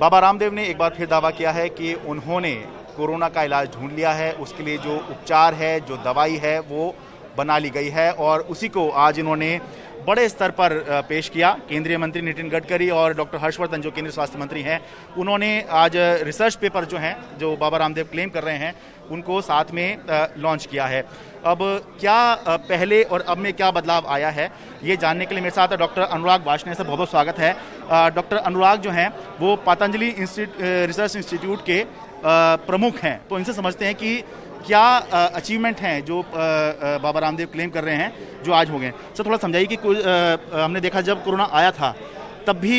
बाबा रामदेव ने एक बार फिर दावा किया है कि उन्होंने कोरोना का इलाज ढूंढ लिया है, उसके लिए जो उपचार है, जो दवाई है, वो बना ली गई है और उसी को आज इन्होंने बड़े स्तर पर पेश किया। केंद्रीय मंत्री नितिन गडकरी और डॉक्टर हर्षवर्धन जो केंद्रीय स्वास्थ्य मंत्री हैं, उन्होंने आज रिसर्च पेपर जो हैं, जो बाबा रामदेव क्लेम कर रहे हैं, उनको साथ में लॉन्च किया है। अब क्या पहले और अब में क्या बदलाव आया है, ये जानने के लिए मेरे साथ डॉक्टर अनुराग वार्ष्णेय से बहुत बहुत स्वागत है। डॉक्टर अनुराग जो हैं वो पतंजलि रिसर्च इंस्टीट्यूट के प्रमुख हैं, तो इनसे समझते हैं कि क्या अचीवमेंट हैं जो बाबा रामदेव क्लेम कर रहे हैं जो आज हो गए। सर थोड़ा समझाइए कि हमने देखा जब कोरोना आया था तब भी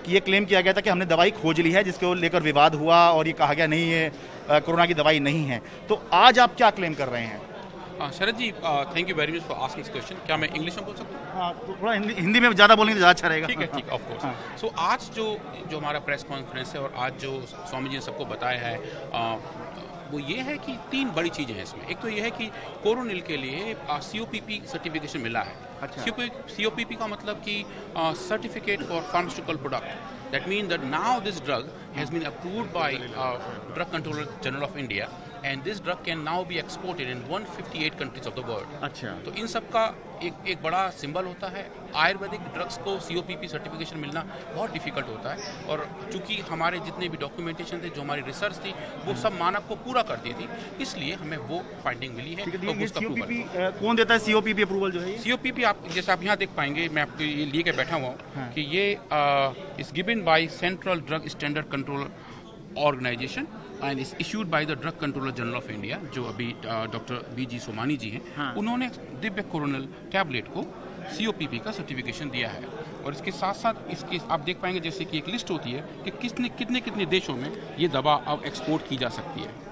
ये क्लेम किया गया था कि हमने दवाई खोज ली है, जिसको लेकर विवाद हुआ और ये कहा गया नहीं है कोरोना की दवाई नहीं है। तो आज आप क्या क्लेम कर रहे हैं? Sharad ji, thank you very much for asking this question. क्या मैं इंग्लिश में बोल सकता हूँ? हाँ, तो थोड़ा हिंदी में ज़्यादा बोलेंगे तो ज़्यादा अच्छा रहेगा। ठीक है, ऑफ कोर्स। सो आज जो हमारा प्रेस कॉन्फ्रेंस है और आज जो स्वामी जी ने सबको बताया है, वो ये है कि 3 बड़ी चीज़ें हैं इसमें। एक तो ये है कि कोरोनिल के लिए COPP सर्टिफिकेशन मिला है। अच्छा। COPP का मतलब कि certificate for pharmaceutical product. That means that now this drug has been approved by Drug Controller General of India and this drug can now be exported in 158 countries of the world. अच्छा। तो इन सब का एक बड़ा symbol होता है। Ayurvedic drugs को COPP certification मिलना बहुत डिफिकल्ट होता है और चूंकि हमारे जितने भी डॉक्यूमेंटेशन थे, जो हमारी रिसर्च थी, वो सब मानक को पूरा करती थी, इसलिए हमें वो फाइंडिंग मिली है। तो ये COPP कौन देता है? COPP अप्रूवल जो है COPP आप जैसे आप यहाँ देख पाएंगे, मैं आपको ये लिए के बैठा हुआ हूँ कि ये is given by central drug standard control organization and is issued by the drug controller general of India, जो अभी डॉक्टर BG सोमानी जी हैं। उन्होंने दिव्य कोरोनल टैबलेट को COPP का सर्टिफिकेशन दिया है और इसके साथ साथ इसके आप देख पाएंगे जैसे कि एक लिस्ट होती है कि कितने देशों में ये दवा अब एक्सपोर्ट की जा सकती है।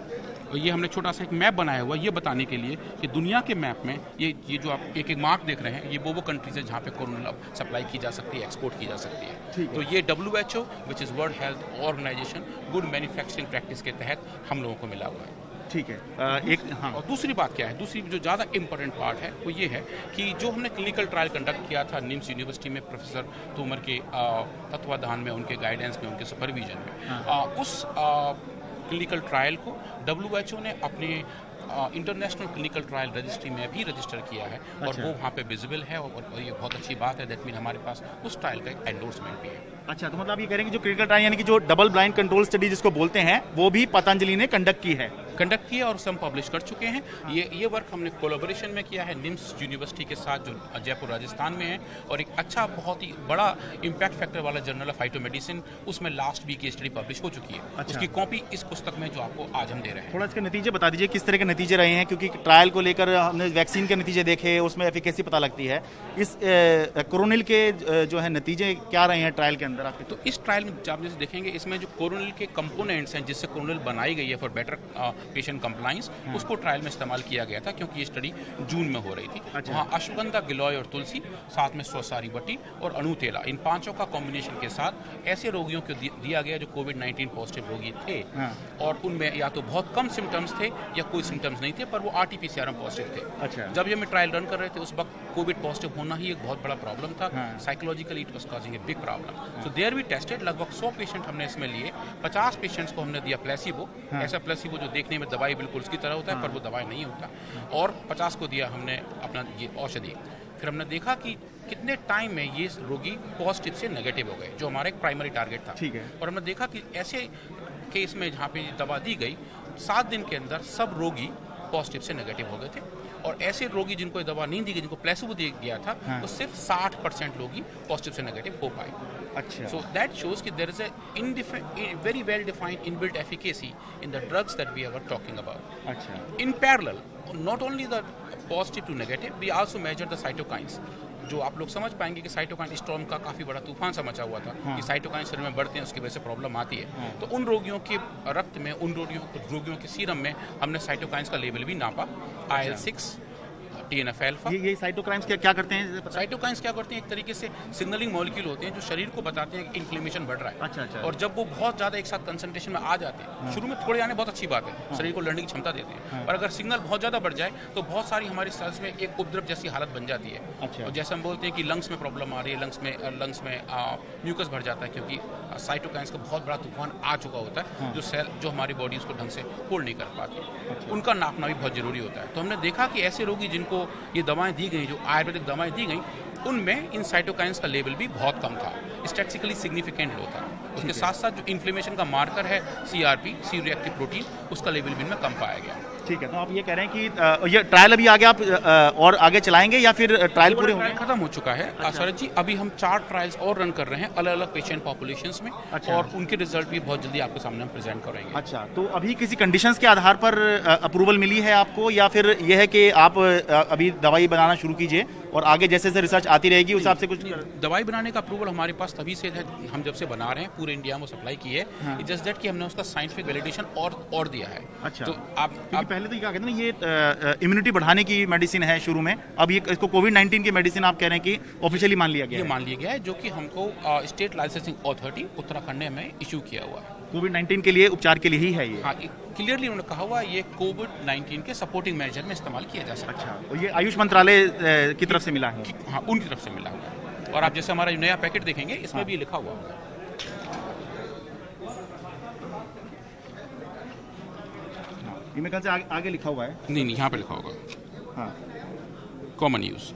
और ये हमने छोटा सा एक मैप बनाया हुआ ये बताने के लिए कि दुनिया के मैप में ये जो आप एक मार्क देख रहे हैं, ये वो कंट्रीज है जहाँ पे कोरोना सप्लाई की जा सकती है, एक्सपोर्ट की जा सकती है। तो ये WHO which is world health organization good manufacturing practice के तहत हम लोगों को मिला हुआ है। ठीक है। और दूसरी बात क्या है, दूसरी जो ज़्यादा इंपॉर्टेंट पार्ट है वो ये है कि जो हमने क्लिनिकल ट्रायल कंडक्ट किया था निम्स यूनिवर्सिटी में प्रोफेसर तोमर के तत्वाधान में, उनके गाइडेंस में, उनके सुपरविजन में, उस क्लिनिकल ट्रायल को WHO ने अपने इंटरनेशनल क्लिनिकल ट्रायल रजिस्ट्री में भी रजिस्टर किया है। अच्छा। और वो वहाँ पे विजिबल है और ये बहुत अच्छी बात है। दैट मीन हमारे पास उस ट्रायल का एक एंडोर्समेंट भी है। अच्छा, तो मतलब आप ये कह रहे हैं कि जो क्लिनिकल ट्रायल यानी कि जो डबल ब्लाइंड कंट्रोल स्टडी जिसको बोलते हैं, वो भी पतंजलि ने कंडक्ट की है और उसे हम पब्लिश कर चुके हैं। ये वर्क हमने कोलैबोरेशन में किया है निम्स यूनिवर्सिटी के साथ, जो जयपुर राजस्थान में है, और एक अच्छा बहुत ही बड़ा इम्पैक्ट फैक्टर वाला जर्नल ऑफ फाइटोमेडिसिन, उसमें लास्ट वीक ये स्टडी पब्लिश हो चुकी है। अच्छा। उसकी कॉपी इस पुस्तक में जो आपको आज हम दे रहे हैं। थोड़ा इसके नतीजे बता दीजिए, किस तरह के नतीजे रहे हैं, क्योंकि ट्रायल को लेकर हमने वैक्सीन के नतीजे देखे, उसमें एफिकेसी पता लगती है। इस कोरोनिल के जो है नतीजे क्या रहे हैं ट्रायल के अंदर आपके? तो इस ट्रायल में आप जैसे देखेंगे, इसमें जो कोरोनिल के कंपोनेंट्स हैं जिससे कोरोनिल बनाई गई है फॉर बेटर पेशेंट कंप्लायंस, उसको ट्रायल में इस्तेमाल किया गया था क्योंकि ये स्टडी जून में हो रही थी। अच्छा। वहाँ अश्वगंधा, गिलोय और तुलसी, साथ में स्वसारी बटी और अणुतेला, इन 5 का कॉम्बिनेशन के साथ ऐसे रोगियों को दिया गया जो कोविड-19 पॉजिटिव रोगी थे और उनमें या तो बहुत कम सिम्टम्स थे या कोई सिम्टम्स नहीं थे, पर वो RT-PCR पॉजिटिव थे। अच्छा। जब ये हम ट्रायल रन कर रहे थे, उस वक्त कोविड पॉजिटिव होना ही एक बहुत बड़ा प्रॉब्लम था। Psychologically it was causing a big problem. So there we tested लगभग 100 पेशेंट हमने इसमें लिए। 50 पेशेंट्स को हमने दिया प्लेसिबो, ऐसा प्लेसिबो जो देखने में दवाई बिल्कुल उसकी तरह होता है पर वो दवाई नहीं होता, और 50 को दिया हमने अपना ये औषधि। फिर हमने देखा कि कितने टाइम में ये रोगी पॉजिटिव से नेगेटिव हो गए, जो हमारा एक प्राइमरी टारगेट था। ठीक है। और हमने देखा कि ऐसे केस में जहाँ पे दवा दी गई, 7 दिन के अंदर सब रोगी पॉजिटिव से नेगेटिव हो गए थे। और ऐसे रोगी जिनको ये दवा नहीं दी गई, जिनको प्लेसिबो दिया गया था, तो सिर्फ 60% लोग ही पॉजिटिव से नेगेटिव हो पाए। अच्छा। So that shows that there is a very well defined inbuilt efficacy in the drugs that we were talking about. अच्छा। In parallel, not only the positive to negative, we also measure the cytokines. जो आप लोग समझ पाएंगे कि cytokine storm का काफ़ी बड़ा तूफान सा मचा हुआ था कि साइटोकाइन शरीर में बढ़ते हैं, उसकी वजह से प्रॉब्लम आती है। तो उन रोगियों के रक्त में, उन रोगियों के सीरम में हमने साइटोकाइंस का लेवल भी नापा। IL-6, TNF alpha. ये साइटोकाइन्स क्या करते हैं? साइटोकाइन्स क्या करते हैं, एक तरीके से सिग्नलिंग मॉलिक्यूल होते हैं जो शरीर को बताते हैं कि इन्फ्लेमेशन बढ़ रहा है। अच्छा। और जब वो बहुत ज़्यादा एक साथ कंसंट्रेशन में आ जाते हैं, शुरू में थोड़े आने बहुत अच्छी बात है, शरीर को लड़ने की क्षमता देते हैं, और अगर सिग्नल बहुत ज़्यादा बढ़ जाए तो बहुत सारी हमारी सेल्स में एक उपद्रव जैसी हालत बन जाती है। अच्छा। और जैसे हम बोलते हैं कि लंग्स में प्रॉब्लम आ रही है, लंग्स में म्यूकस भर जाता है, क्योंकि साइटोकाइन्स का बहुत बड़ा तूफान आ चुका होता है, जो सेल जो हमारी बॉडी उसको ढंग से होल्ड नहीं कर पाती। उनका नापना भी बहुत ज़रूरी होता है। तो हमने देखा कि ऐसे रोगी जिनको ये दवाएं दी गई, जो आयुर्वेदिक दवाएं दी गई, उनमें इन साइटोकाइन्स का लेवल भी बहुत कम था, स्टैटिस्टिकली सिग्निफिकेंट लो था। उसके साथ साथ जो इन्फ्लेमेशन का मार्कर है CRP, सी रिएक्टिव प्रोटीन, उसका लेवल भी इनमें कम पाया गया। ठीक है, तो आप ये कह रहे हैं कि ये ट्रायल अभी आगे आप और आगे चलाएंगे या फिर ट्रायल पूरे ट्रायल खत्म हो चुका है शरद जी। अभी हम 4 ट्रायल्स और रन कर रहे हैं अलग अलग पेशेंट पॉपुलेशंस में। अच्छा। और उनके रिजल्ट भी बहुत जल्दी आपके सामने हम प्रेजेंट करेंगे। अच्छा, तो अभी किसी कंडीशंस के आधार पर अप्रूवल मिली है आपको, या फिर यह है कि आप अभी दवाई बनाना शुरू कीजिए और आगे जैसे जैसे रिसर्च आती रहेगी उस हिसाब से कुछ? दवाई बनाने का अप्रूवल हमारे पास तभी से है, हम जब से बना रहे हैं, पूरे इंडिया में सप्लाई की है। जस्ट दैट कि हमने उसका साइंटिफिक वैलिडेशन और दिया है। अच्छा। तो आप पहले तो क्या कहते हैं ना, ये इम्यूनिटी बढ़ाने की मेडिसिन है शुरू में, अब ये इसको कोविड-19 की मेडिसिन आप कह रहे हैं कि ऑफिशियली मान लिया गया ये है? मान लिया गया है, जो कि हमको स्टेट लाइसेंसिंग अथॉरिटी उत्तराखंड ने हमें इशू किया हुआ है। कोविड-19 के लिए उपचार के लिए ही है ये? हाँ, क्लियरली उन्होंने कहा हुआ है ये कोविड-19 के सपोर्टिंग मेजर में इस्तेमाल किया जा सकता है। अच्छा, तो ये आयुष मंत्रालय की तरफ से मिला है? हाँ, उनकी तरफ से मिला हुआ है। और आप जैसे हमारा जो नया पैकेट देखेंगे, इसमें भी लिखा हुआ होगा। ये मेरे ख्याल से आगे लिखा हुआ है। नहीं, यहाँ पे लिखा होगा हाँ, कॉमन यूज।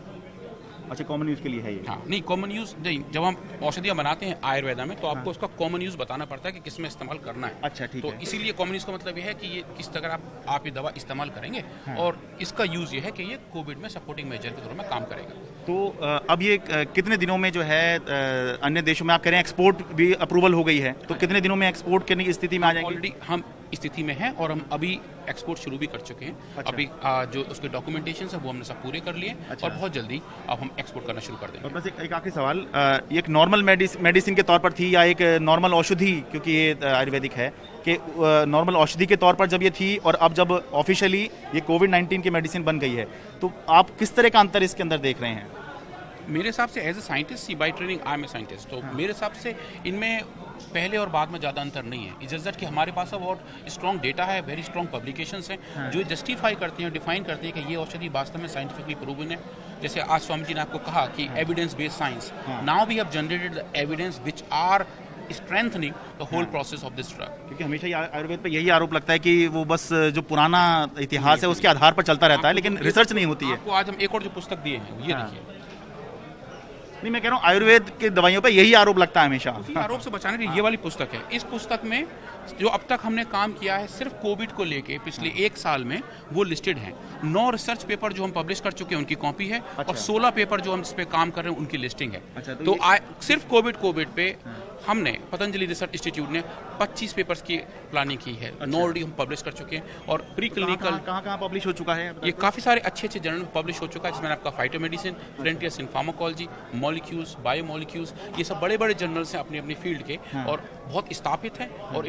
अच्छा, कॉमन यूज के लिए है ये? हाँ, नहीं कॉमन यूज नहीं, जब हम औषधियाँ बनाते हैं आयुर्वेदा में, तो आपको उसका कॉमन यूज बताना पड़ता है कि किस में इस्तेमाल करना है। अच्छा, ठीक तो है। इसीलिए कॉमन यूज का मतलब ये है कि ये किस तरह आप ये दवा इस्तेमाल करेंगे, और इसका यूज ये है कि ये कोविड में सपोर्टिंग मेजर के तौर में काम करेगा। तो अब ये कितने दिनों में जो है अन्य देशों में आप कह रहे हैं एक्सपोर्ट भी अप्रूवल हो गई है, तो कितने दिनों में एक्सपोर्ट करने की स्थिति में आ जाएंगे? ऑलरेडी हम स्थिति में हैं और हम अभी एक्सपोर्ट शुरू भी कर चुके हैं। अच्छा। अभी जो उसके डॉक्यूमेंटेशन है वो हमने सब पूरे कर लिए। अच्छा। और बहुत जल्दी अब हम एक्सपोर्ट करना शुरू कर देंगे। और बस एक आखिरी सवाल, ये एक नॉर्मल मेडिसिन के तौर पर थी या एक नॉर्मल औषधि, क्योंकि ये आयुर्वेदिक है, कि नॉर्मल औषधि के तौर पर जब ये थी और अब जब ऑफिशियली ये कोविड-19 की मेडिसिन बन गई है, तो आप किस तरह का अंतर इसके अंदर देख रहे हैं? मेरे हिसाब से as a scientist, by training I am a scientist, तो मेरे हिसाब से इनमें पहले और बाद में ज़्यादा अंतर नहीं है। इट्स जस्ट दैट कि हमारे पास अब बहुत स्ट्रॉन्ग डेटा है, वेरी स्ट्रॉन्ग पब्लिकेशंस हैं जो जस्टिफाई करते हैं, डिफाइन करते हैं कि ये औषधि वास्तव में साइंटिफिकली प्रूवन है। जैसे आज स्वामी जी ने आपको कहा कि evidence based science, now we have generated the evidence which are strengthening the whole process of this drug. क्योंकि हमेशा ही आयुर्वेद पे यही आरोप लगता है कि वो बस जो पुराना इतिहास है उसके आधार पर चलता रहता है, लेकिन रिसर्च नहीं होती है। आपको आज हम एक और जो पुस्तक दिए हैं, ये देखिए। नहीं, मैं कह रहा हूँ आयुर्वेद की दवाइयों पे यही आरोप लगता है हमेशा। इसी आरोप से बचाने के लिए ये वाली पुस्तक है। इस पुस्तक में जो अब तक हमने काम किया है सिर्फ कोविड को लेके पिछले 1 साल में, वो लिस्टेड हैं। 9 रिसर्च पेपर जो हम पब्लिश कर चुके हैं उनकी कॉपी है। और 16 पेपर जो हम इस पे काम कर रहे हैं उनकी लिस्टिंग है। अच्छा, तो सिर्फ कोविड पे हमने पतंजलि रिसर्च इंस्टीट्यूट ने 25 पेपर्स की प्लानिंग की है। 9 ऑलरेडी हम पब्लिश कर चुके हैं और प्री क्लिनिकल कहाँ पब्लिश हो चुका है? ये काफ़ी सारे अच्छे जर्नल में पब्लिश हो चुका है, जिसमें आपका फाइटोमेडिसिन, फ्रंटियर्स इन फार्माकोलॉजी, मॉलिक्यूल्स, बायोमॉलिक्यूल्स, ये सब बड़े बड़े जर्नल्स हैं अपनी फील्ड के और बहुत स्थापित हैं। और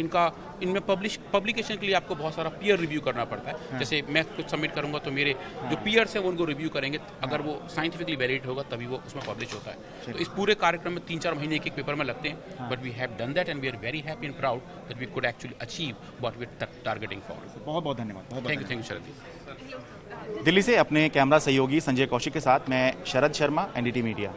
इनमें पब्लिकेशन के लिए आपको बहुत सारा पीयर रिव्यू करना पड़ता है। जैसे मैं कुछ सबमिट करूंगा तो मेरे जो पीयर्स हैं वो उनको रिव्यू करेंगे, अगर वो साइंटिफिकली वैलिड होगा तभी वो उसमें पब्लिश होता है। तो इस पूरे कार्यक्रम में 3-4 महीने एक पेपर में लगते हैं, but we have done that and we are very happy and proud that we could actually achieve what we are targeting for. बहुत बहुत धन्यवाद। Thank you Sharad ji. दिल्ली से अपने कैमरा सहयोगी संजय कौशिक के साथ मैं शरद शर्मा, NDT मीडिया।